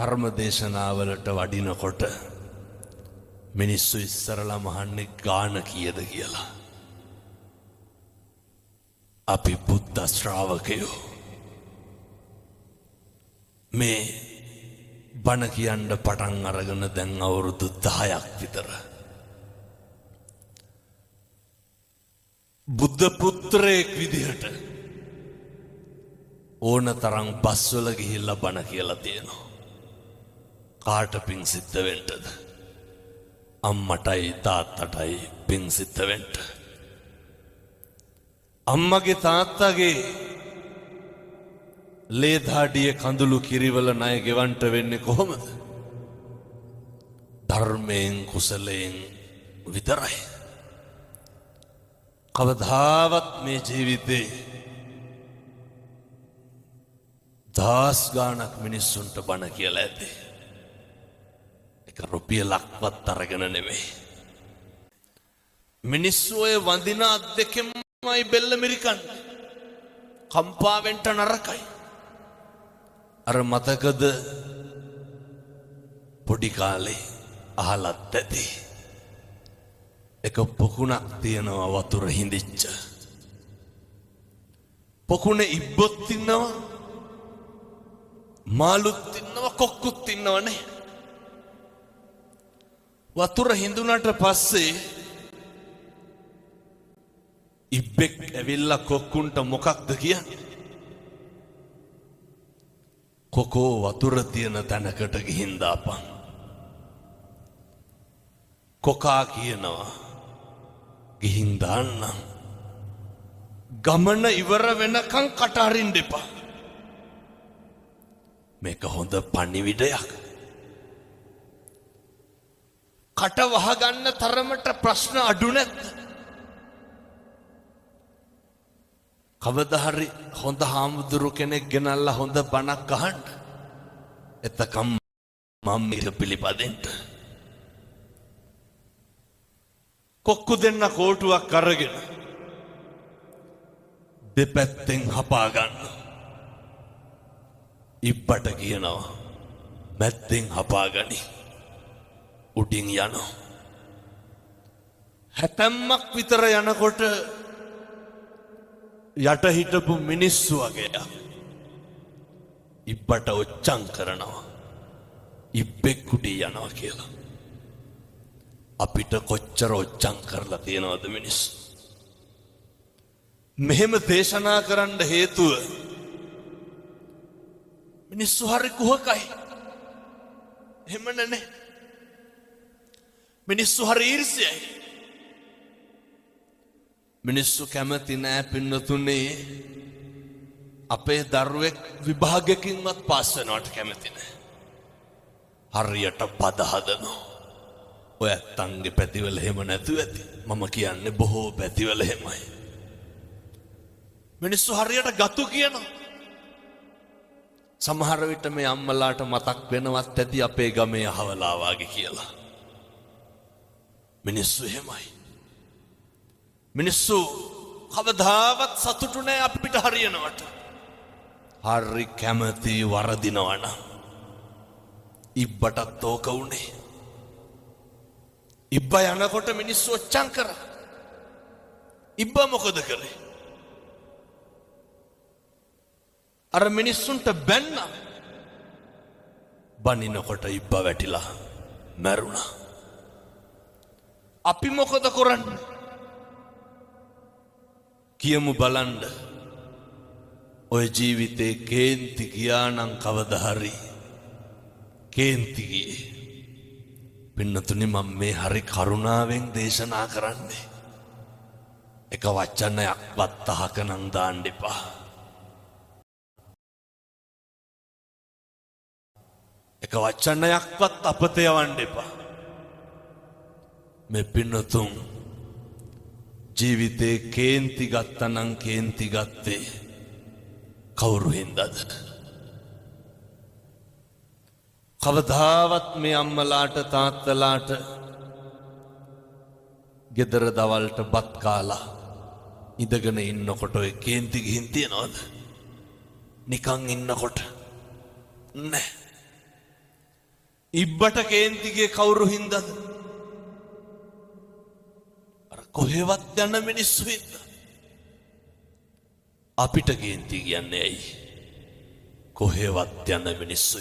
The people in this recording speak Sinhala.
ධර්ම දේශනාවලට වඩිනකොට මිනිස්සු ඉස්සරලා මහන්නේ ගාන කීයද කියලා. අපි බුද්ධ ශ්‍රාවකයෝ මේ බණ කියන්න පටන් අරගෙන දැන් අවුරුදු 10ක් විතර. බුද්ධ පුත්‍රයෙක් විදිහට ඕන තරම් බස්වල ගිහිල්ලා බණ කියලා තියෙනවා. කාට පිං සිද්ධ වෙන්නද? අම්මටයි තාත්තටයි පිං සිද්ධ වෙන්න. අම්මගේ තාත්තගේ ලේධාඩිය කඳුළු කිරිවල ණය ගෙවන්ට වෙන්නේ කොහොමද? ධර්මයෙන් කුසලයෙන් විතරයි. කවදාවත් මේ ජීවිතේ දහස් ගාණක් මිනිස්සුන්ට බණ කියලා ඇති. එක රුපියලක්වත් අරගෙන නෙමෙයි. මිනිස්සු ඔය වඳින අත් දෙකෙන්මයි බෙල්ල මිරිකන්නේ. කම්පාවෙන්ට නරකයි. අර මතකද පොඩි කාලේ අහලත් ඇති. එක පොකුණක් තියෙනවා වතුර හිඳිච්ච. පොකුණේ ඉබ්බොත් ඉන්නවා, මාළුත් ඉන්නවා, කොක්කුත් ඉන්නවනේ. වතුර හිඳුනට පස්සේ ඉබ්බෙක් ඇවිල්ලා කොක්කුන්ට මොකක්ද කියන්නේ? කොකෝ වතුර තියෙන තැනකට ගිහින් දාපන්. කොකා කියනවා ගිහින් දාන්නම්. ගමන ඉවර වෙනකන් කට අරින්න එපා. මේක හොඳ පණිවිඩයක්. කට වහගන්න තරමට ප්‍රශ්න අඩු නැද්ද? කවදා හරි හොඳ හාමුදුරු කෙනෙක් ගෙනල්ලා හොඳ බණක් අහන්න. එතකම් මම මේක පිළිපදින්න. කොක්කු දෙන්න කෝටුවක් අරගෙන දෙපැත්තෙන් හපා ගන්න. ඉබ්බට කියනවා මැත්තෙන් හපා ගනි. උඩින් යනවා. හැතැම්මක් විතර යනකොට යට හිටපු මිනිස්සු වගේ ඉබ්බට ඔච්චම් කරනවා. ඉබ්බෙක් උඩින් යනවා කියලා. අපිට කොච්චර ඔච්චම් කරලා තියෙනවද මිනිස්සු? මෙහෙම දේශනා කරන්න හේතුව මිනිස්සු හරි කුහකයි. එහෙම නැනේ. මිනිස්සු හරි ඊර්ෂ්‍යයි. මිනිස්සු කැමති නෑ පින්නතුනේ අපේ දරුවෙක් විභාගයකින්වත් පාස් වෙනවට කැමති නෑ. හරියට පද හදනවා. ඔය ඇත්තන්ගේ පැතිවල එහෙම නැතුව ඇති. මම කියන්නේ බොහෝ පැතිවල එහෙමයි. මිනිස්සු හරියට ගතු කියනවා. සමහර විට මේ අම්මලාට මතක් වෙනවත් ඇති අපේ ගමේ අහවලා වාගේ කියලා. මිනිස්සු එහෙමයි. මිනිස්සු කවදාවත් සතුටු නෑ අපිට හරියනවට. හරි කැමති වරදිනවනම්. ඉබ්බටත් ඕක උනේ. ඉබ්බ යනකොට මිනිස්සු ඔච්චම් කරා. ඉබ්බ මොකද කළේ? අර මිනිස්සුන්ට බැන්නා. බනිනකොට ඉබ්බ වැටිලා මැරුණා. අපි මොකද කරන්නේ? කියමු බලන්න. ඔය ජීවිතේ කේන්ති ගියා නම් කවදා හරි කේන්ති ගියේ. පින්නතුනි මම මේ හරි කරුණාවෙන් දේශනා කරන්නේ. එක වචනයක්වත් අහක නම් දාන්න එපා. එක වචනයක්වත් අපත යවන්න එපා. මේ පින්නතුන් ජීවිතේ කේන්ති ගත්තනම් කේන්ති ගත්තේ කවුරු හින්දාද? කවදාවත් මේ අම්මලාට තාත්තලාට ගෙදර දවල්ට බත් කාලා ඉඳගෙන ඉන්නකොට ඔය කේන්ති ගිහින් තියනවද? නිකන් ඉන්නකොට නෑ. ඉබ්බට කේන්තිගේ කවුරු හින්දද? අර කොහෙවත් යන මිනිස්සු හින්දා. අපිට කේන්ති කියන්නේ ඇයි? කොහෙවත් යන මිනිස්සු